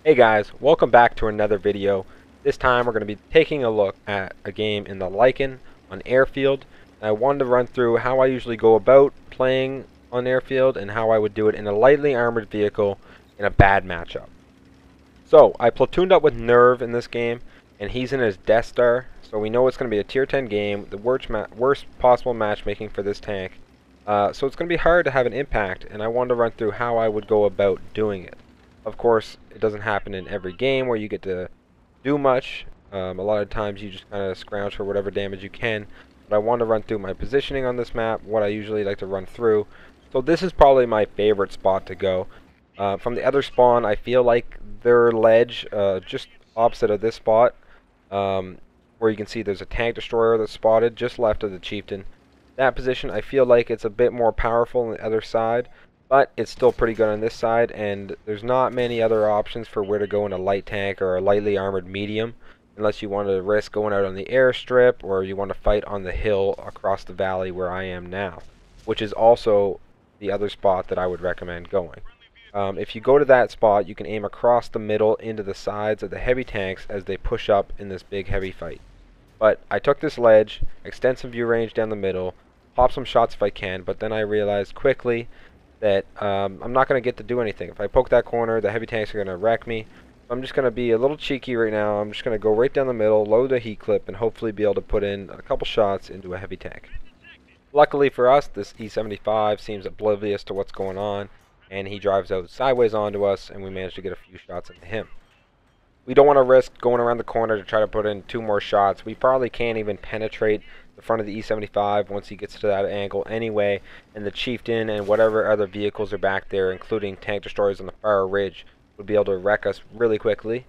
Hey guys, welcome back to another video. This time we're going to be taking a look at a game in the Lycan on Airfield. And I wanted to run through how I usually go about playing on Airfield and how I would do it in a lightly armored vehicle in a bad matchup. So, I platooned up with Nerve in this game, and he's in his Death Star, so we know it's going to be a tier 10 game, the worst possible matchmaking for this tank. So it's going to be hard to have an impact, and I wanted to run through how I would go about doing it. Of course, it doesn't happen in every game where you get to do much. A lot of times you just kind of scrounge for whatever damage you can. But I want to run through my positioning on this map, what I usually like to run through. So this is probably my favorite spot to go. From the other spawn, I feel like their ledge, just opposite of this spot, where you can see there's a tank destroyer that's spotted just left of the chieftain. That position, I feel like it's a bit more powerful on the other side. But it's still pretty good on this side, and there's not many other options for where to go in a light tank or a lightly armored medium, unless you want to risk going out on the airstrip or you want to fight on the hill across the valley where I am now, which is also the other spot that I would recommend going. If you go to that spot, you can aim across the middle into the sides of the heavy tanks as they push up in this big heavy fight. But I took this ledge, extend some view range down the middle, pop some shots if I can, but then I realized quickly that I'm not going to get to do anything. If I poke that corner, the heavy tanks are going to wreck me. So I'm just going to be a little cheeky right now. I'm just going to go right down the middle, load a heat clip, and hopefully be able to put in a couple shots into a heavy tank. Luckily for us, this E75 seems oblivious to what's going on, and he drives out sideways onto us, and we manage to get a few shots into him. We don't want to risk going around the corner to try to put in 2 more shots. We probably can't even penetrate the front of the E75 once he gets to that angle anyway, and the chieftain and whatever other vehicles are back there, including tank destroyers on the far ridge, would be able to wreck us really quickly.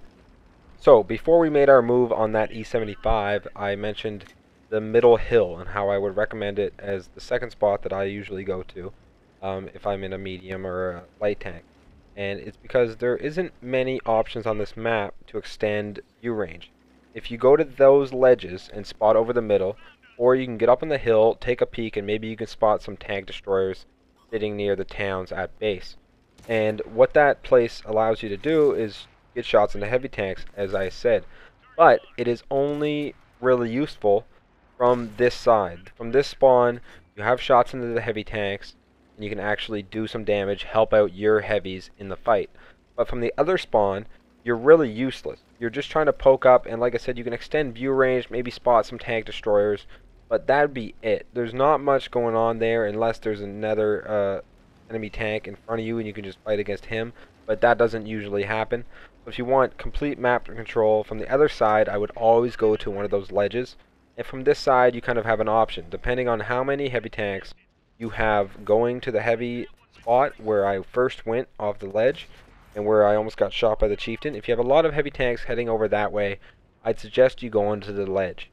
So before we made our move on that E75, I mentioned the middle hill and how I would recommend it as the second spot that I usually go to if I'm in a medium or a light tank. And it's because there isn't many options on this map to extend view range. If you go to those ledges and spot over the middle, or you can get up on the hill, take a peek, and maybe you can spot some tank destroyers sitting near the towns at base. And what that place allows you to do is get shots into heavy tanks, as I said. But it is only really useful from this side. From this spawn, you have shots into the heavy tanks, and you can actually do some damage, help out your heavies in the fight. But from the other spawn, you're really useless. You're just trying to poke up, and like I said, you can extend view range, maybe spot some tank destroyers, but that'd be it. There's not much going on there unless there's another enemy tank in front of you and you can just fight against him, but that doesn't usually happen. So if you want complete map control from the other side, I would always go to one of those ledges. And from this side, you kind of have an option, depending on how many heavy tanks you have going to the heavy spot where I first went off the ledge and where I almost got shot by the chieftain. If you have a lot of heavy tanks heading over that way, I'd suggest you go onto the ledge.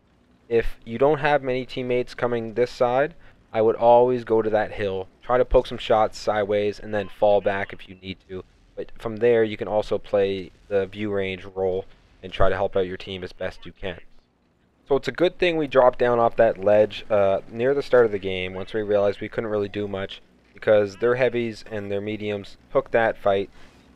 If you don't have many teammates coming this side, I would always go to that hill, try to poke some shots sideways, and then fall back if you need to. But from there, you can also play the view range role and try to help out your team as best you can. So it's a good thing we dropped down off that ledge near the start of the game once we realized we couldn't really do much because their heavies and their mediums took that fight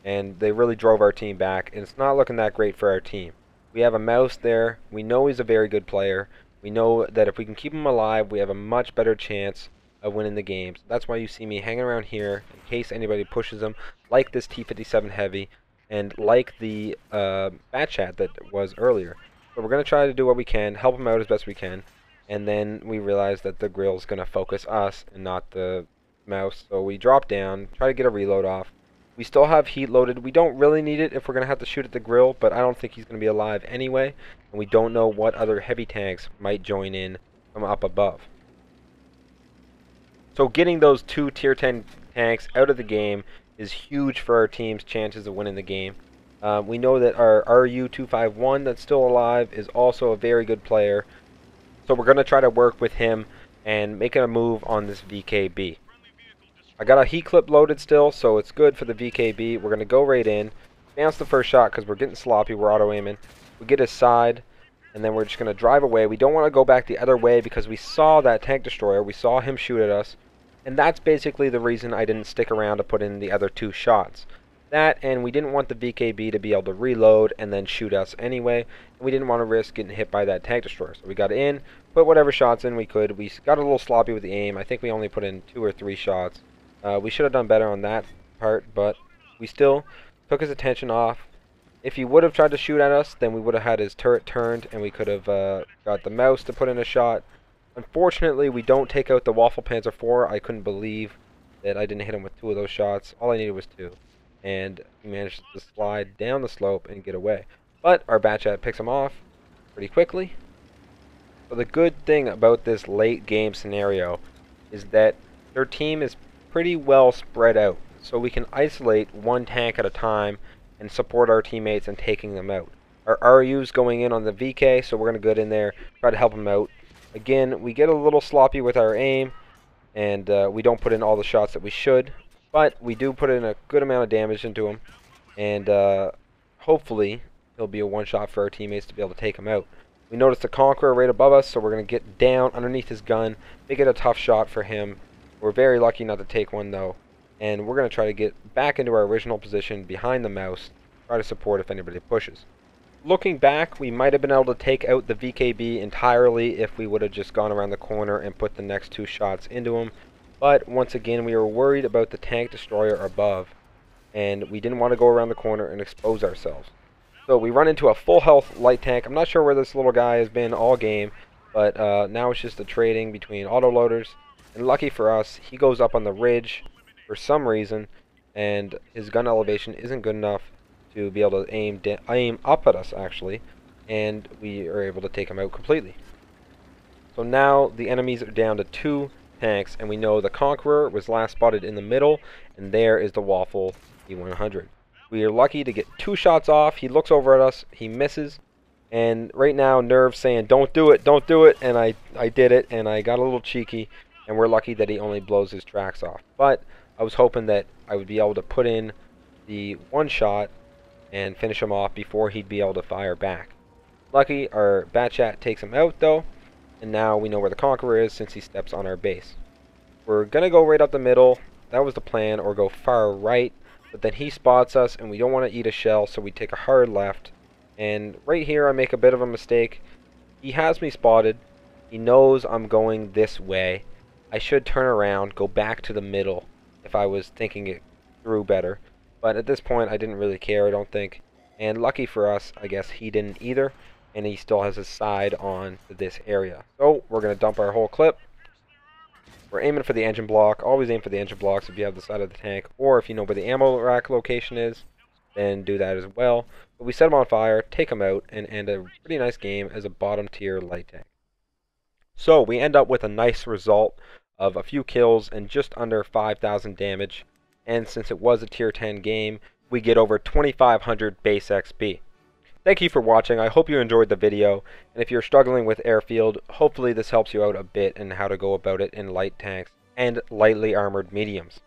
and they really drove our team back, and it's not looking that great for our team. We have a mouse there. We know he's a very good player. We know that if we can keep him alive, we have a much better chance of winning the games. That's why you see me hanging around here in case anybody pushes him, like this T57 Heavy and like the bat chat that was earlier. So we're going to try to do what we can, help him out as best we can, and then we realize that the grill's going to focus us and not the mouse. So we drop down, try to get a reload off. We still have heat loaded. We don't really need it if we're going to have to shoot at the grill, but I don't think he's going to be alive anyway, and we don't know what other heavy tanks might join in from up above. So getting those 2 tier 10 tanks out of the game is huge for our team's chances of winning the game. We know that our RU-251 that's still alive is also a very good player. So we're going to try to work with him and make a move on this VKB. I got a heat clip loaded still, so it's good for the VKB. We're going to go right in, bounce the first shot because we're getting sloppy, we're auto-aiming. We get his side, and then we're just going to drive away. We don't want to go back the other way because we saw that tank destroyer. We saw him shoot at us, and that's basically the reason I didn't stick around to put in the other 2 shots. That, and we didn't want the VKB to be able to reload and then shoot us anyway, and we didn't want to risk getting hit by that tank destroyer. So we got in, put whatever shots in we could. We got a little sloppy with the aim. I think we only put in 2 or 3 shots. We should have done better on that part, but we still took his attention off. If he would have tried to shoot at us, then we would have had his turret turned, and we could have got the mouse to put in a shot. Unfortunately, we don't take out the Waffle Panzer IV. I couldn't believe that I didn't hit him with 2 of those shots. All I needed was 2. And he managed to slide down the slope and get away. But our Batchat picks him off pretty quickly. So the good thing about this late game scenario is that their team is pretty well spread out. So we can isolate one tank at a time and support our teammates in taking them out. Our RU's going in on the VK, so we're going to get in there, try to help them out. Again, we get a little sloppy with our aim, and we don't put in all the shots that we should. But we do put in a good amount of damage into him, and hopefully he'll be a one-shot for our teammates to be able to take him out. We noticed the Conqueror right above us, so we're going to get down underneath his gun, make it a tough shot for him. We're very lucky not to take one, though, and we're going to try to get back into our original position behind the mouse, try to support if anybody pushes. Looking back, we might have been able to take out the VKB entirely if we would have just gone around the corner and put the next 2 shots into him. But once again, we were worried about the tank destroyer above, and we didn't want to go around the corner and expose ourselves. So we run into a full health light tank. I'm not sure where this little guy has been all game, but now it's just a trading between autoloaders. And lucky for us, he goes up on the ridge for some reason, and his gun elevation isn't good enough to be able to aim up at us, actually, and we are able to take him out completely. So now the enemies are down to 2 tanks, and we know the Conqueror was last spotted in the middle, and there is the Waffle E100. We are lucky to get 2 shots off. He looks over at us, he misses, and right now Nerve's saying, don't do it, and I did it, and I got a little cheeky, and we're lucky that he only blows his tracks off. But I was hoping that I would be able to put in the 1 shot and finish him off before he'd be able to fire back. Lucky, our Batchat takes him out, though, and now we know where the Conqueror is since he steps on our base. We're going to go right up the middle. That was the plan, or go far right. But then he spots us, and we don't want to eat a shell, so we take a hard left. And right here, I make a bit of a mistake. He has me spotted. He knows I'm going this way. I should turn around, go back to the middle, if I was thinking it through better. But at this point, I didn't really care, I don't think. And lucky for us, I guess he didn't either. And he still has his side on to this area. So we're going to dump our whole clip. We're aiming for the engine block. Always aim for the engine blocks if you have the side of the tank. Or if you know where the ammo rack location is, then do that as well. But we set him on fire, take him out, and end a pretty nice game as a bottom tier light tank. So we end up with a nice result of a few kills and just under 5,000 damage. And since it was a tier 10 game, we get over 2,500 base XP. Thank you for watching. I hope you enjoyed the video, and if you're struggling with Airfield, hopefully this helps you out a bit in how to go about it in light tanks and lightly armored mediums.